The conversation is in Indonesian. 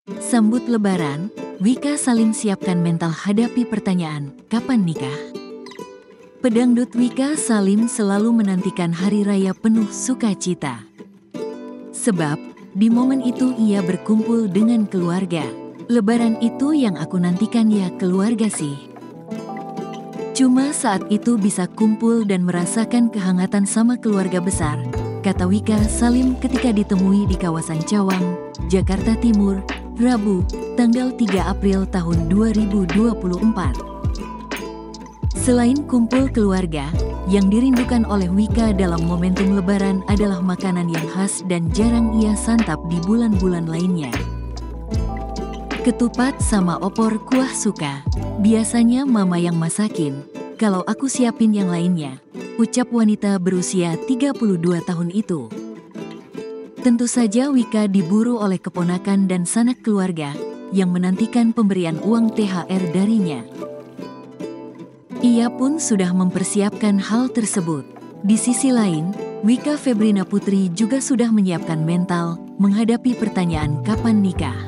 Sambut Lebaran, Wika Salim siapkan mental hadapi pertanyaan, kapan nikah? Pedangdut Wika Salim selalu menantikan hari raya penuh sukacita. Sebab, di momen itu ia berkumpul dengan keluarga. Lebaran itu yang aku nantikan ya keluarga sih. Cuma saat itu bisa kumpul dan merasakan kehangatan sama keluarga besar, kata Wika Salim ketika ditemui di kawasan Cawang, Jakarta Timur, Rabu, tanggal 3 April tahun 2024. Selain kumpul keluarga, yang dirindukan oleh Wika dalam momentum Lebaran adalah makanan yang khas dan jarang ia santap di bulan-bulan lainnya. Ketupat sama opor kuah suka, biasanya mama yang masakin, kalau aku siapin yang lainnya, ucap wanita berusia 32 tahun itu. Tentu saja Wika diburu oleh keponakan dan sanak keluarga yang menantikan pemberian uang THR darinya. Ia pun sudah mempersiapkan hal tersebut. Di sisi lain, Wika Febrina Putri juga sudah menyiapkan mental menghadapi pertanyaan kapan nikah.